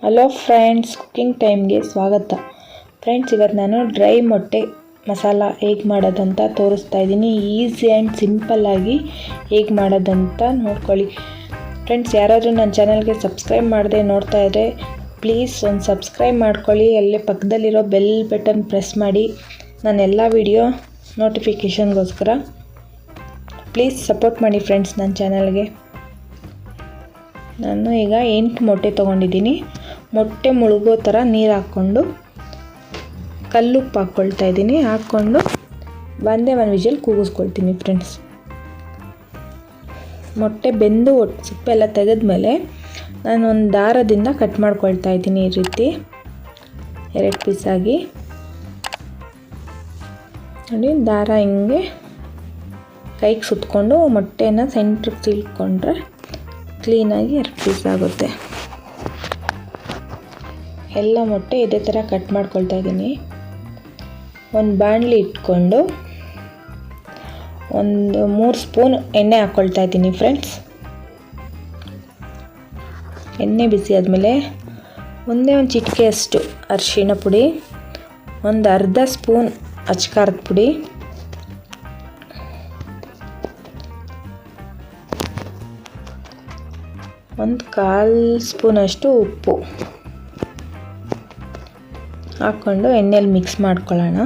Hello friends, cooking ಟೈಮ್ಗೆ ಸ್ವಾಗತ. Friends, ಇವತ್ತು ನಾನು ಡ್ರೈ ಮೊಟ್ಟೆ ಮಸಾಲ ಹೇಗೆ ಮಾಡೋದಂತ ತೋರಿಸ್ತಾ ಇದ್ದೀನಿ. ಈಸಿ ಆ್ಯಂಡ್ ಸಿಂಪಲ್ಲಾಗಿ ಹೇಗೆ ಮಾಡೋದಂತ ನೋಡ್ಕೊಳ್ಳಿ. ಫ್ರೆಂಡ್ಸ್, ಯಾರಾದರೂ ನನ್ನ ಚಾನಲ್ಗೆ ಸಬ್ಸ್ಕ್ರೈಬ್ ಮಾಡದೆ ನೋಡ್ತಾ ಇದ್ದರೆ ಪ್ಲೀಸ್ ಒಂದು ಸಬ್ಸ್ಕ್ರೈಬ್ ಮಾಡ್ಕೊಳ್ಳಿ. ಅಲ್ಲೇ ಪಕ್ಕದಲ್ಲಿರೋ ಬೆಲ್ ಬಟನ್ ಪ್ರೆಸ್ ಮಾಡಿ. ನನ್ನ ಎಲ್ಲ ವಿಡಿಯೋ ನೋಟಿಫಿಕೇಷನ್ಗೋಸ್ಕರ ಪ್ಲೀಸ್ ಸಪೋರ್ಟ್ ಮಾಡಿ ಫ್ರೆಂಡ್ಸ್ ನನ್ನ ಚಾನಲ್ಗೆ. ನಾನು ಈಗ 8 ಮೊಟ್ಟೆ ತೊಗೊಂಡಿದ್ದೀನಿ. ಮೊಟ್ಟೆ ಮುಳುಗೋ ಥರ ನೀರು ಹಾಕ್ಕೊಂಡು ಕಲ್ಲುಪ್ಪು ಹಾಕ್ಕೊಳ್ತಾ ಇದ್ದೀನಿ. ಹಾಕ್ಕೊಂಡು ಒಂದೇ ಒಂದು ವಿಷಲ್ ಕೂಗಿಸ್ಕೊಳ್ತೀನಿ ಫ್ರೆಂಡ್ಸ್. ಮೊಟ್ಟೆ ಬೆಂದು ಸಿಪ್ಪೆಲ್ಲ ತೆಗೆದ್ಮೇಲೆ ನಾನು ಒಂದು ದಾರದಿಂದ ಕಟ್ ಮಾಡ್ಕೊಳ್ತಾ ಇದ್ದೀನಿ. ಈ ರೀತಿ 2 ಪೀಸಾಗಿ ನೋಡಿ, ದಾರ ಹಿಂಗೆ ಕೈಗೆ ಸುತ್ತಕೊಂಡು ಮೊಟ್ಟೆನ ಸೆಂಟ್ರಿಗೆ ಸೀಳ್ಕೊಂಡ್ರೆ ಕ್ಲೀನಾಗಿ 2 ಪೀಸ್ ಆಗುತ್ತೆ. ಎಲ್ಲ ಮೊಟ್ಟೆ ಇದೇ ಥರ ಕಟ್ ಮಾಡ್ಕೊಳ್ತಾ ಇದ್ದೀನಿ. ಒಂದು ಬಾಣಲಿ ಇಟ್ಕೊಂಡು ಒಂದು 3 ಸ್ಪೂನ್ ಎಣ್ಣೆ ಹಾಕ್ಕೊಳ್ತಾ ಇದ್ದೀನಿ ಫ್ರೆಂಡ್ಸ್. ಎಣ್ಣೆ ಬಿಸಿ ಆದಮೇಲೆ ಒಂದೇ ಒಂದು ಚಿಟಿಕೆಯಷ್ಟು ಅರಿಶಿಣ ಪುಡಿ, ಒಂದು ಅರ್ಧ ಸ್ಪೂನ್ ಅಚ್ಕಾರದ ಪುಡಿ, ಒಂದು 1/4 ಸ್ಪೂನಷ್ಟು ಉಪ್ಪು ಹಾಕ್ಕೊಂಡು ಎಣ್ಣೆಯಲ್ಲಿ ಮಿಕ್ಸ್ ಮಾಡ್ಕೊಳ್ಳೋಣ.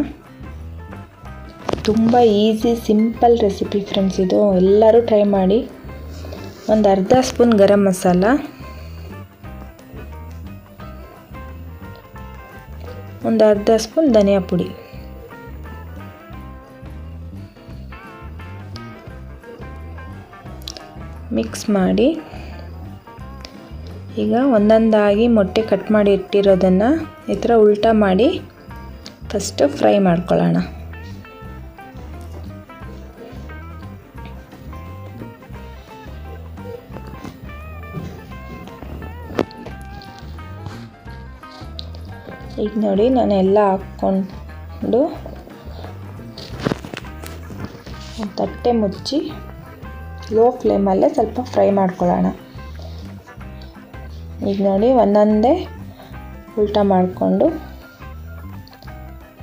ತುಂಬ ಈಸಿ ಸಿಂಪಲ್ ರೆಸಿಪಿ ಫ್ರೆಂಡ್ಸ್ ಇದು, ಎಲ್ಲರೂ ಟ್ರೈ ಮಾಡಿ. ಒಂದು ಅರ್ಧ ಸ್ಪೂನ್ ಗರಂ ಮಸಾಲ, ಒಂದು ಅರ್ಧ ಸ್ಪೂನ್ ಧನಿಯಾ ಪುಡಿ, ಮಿಕ್ಸ್ ಮಾಡಿ ಈಗ ಒಂದೊಂದಾಗಿ ಮೊಟ್ಟೆ ಕಟ್ ಮಾಡಿ ಇಟ್ಟಿರೋದನ್ನು ಈ ಥರ ಉಲ್ಟಾ ಮಾಡಿ ಫಸ್ಟು ಫ್ರೈ ಮಾಡ್ಕೊಳ್ಳೋಣ. ಈಗ ನೋಡಿ, ನಾನು ಎಲ್ಲ ಹಾಕ್ಕೊಂಡು ತಟ್ಟೆ ಮುಚ್ಚಿ ಲೋ ಫ್ಲೇಮಲ್ಲೇ ಸ್ವಲ್ಪ ಫ್ರೈ ಮಾಡ್ಕೊಳ್ಳೋಣ. ಈಗ ನೋಡಿ, ಒಂದೊಂದೇ ಉಲ್ಟಾ ಮಾಡಿಕೊಂಡು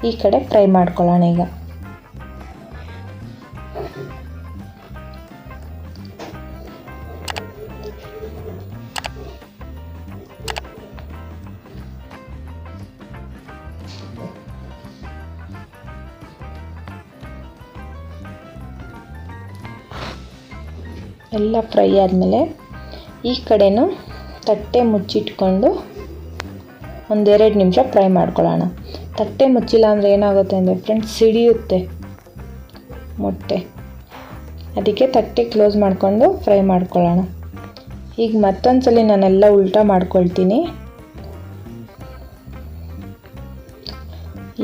ಈ ಕಡೆ ಫ್ರೈ ಮಾಡ್ಕೊಳ್ಳೋಣ. ಈಗ ಎಲ್ಲ ಫ್ರೈ ಆದಮೇಲೆ ಈ ಕಡೆನೂ ತಟ್ಟೆ ಮುಚ್ಚಿಟ್ಕೊಂಡು 1-2 ನಿಮಿಷ ಫ್ರೈ ಮಾಡ್ಕೊಳ್ಳೋಣ. ತಟ್ಟೆ ಮುಚ್ಚಿಲ್ಲ ಅಂದರೆ ಏನಾಗುತ್ತೆ ಅಂದರೆ ಫ್ರೆಂಡ್ಸ್, ಸಿಡಿಯುತ್ತೆ ಮೊಟ್ಟೆ. ಅದಕ್ಕೆ ತಟ್ಟೆ ಕ್ಲೋಸ್ ಮಾಡಿಕೊಂಡು ಫ್ರೈ ಮಾಡ್ಕೊಳ್ಳೋಣ. ಈಗ ಮತ್ತೊಂದು ಸಲ ನಾನೆಲ್ಲ ಉಲ್ಟಾ ಮಾಡ್ಕೊಳ್ತೀನಿ.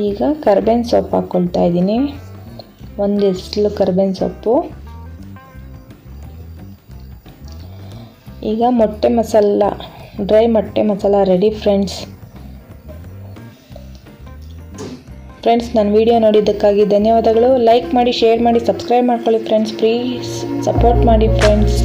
ಈಗ ಕರ್ಬೇವಿನ ಸೊಪ್ಪು ಹಾಕ್ಕೊಳ್ತಾ ಇದ್ದೀನಿ. 1 ಎಸ್ಲು ಕರ್ಬೇವಿನ ಸೊಪ್ಪು. ಈಗ ಮೊಟ್ಟೆ ಮಸಾಲ, ಡ್ರೈ ಮೊಟ್ಟೆ ಮಸಾಲ ರೆಡಿ ಫ್ರೆಂಡ್ಸ್. ನನ್ನ ವಿಡಿಯೋ ನೋಡಿದ್ದಕ್ಕಾಗಿ ಧನ್ಯವಾದಗಳು. ಲೈಕ್ ಮಾಡಿ, ಶೇರ್ ಮಾಡಿ, ಸಬ್ಸ್ಕ್ರೈಬ್ ಮಾಡ್ಕೊಳ್ಳಿ ಫ್ರೆಂಡ್ಸ್. ಪ್ಲೀಸ್ ಸಪೋರ್ಟ್ ಮಾಡಿ ಫ್ರೆಂಡ್ಸ್.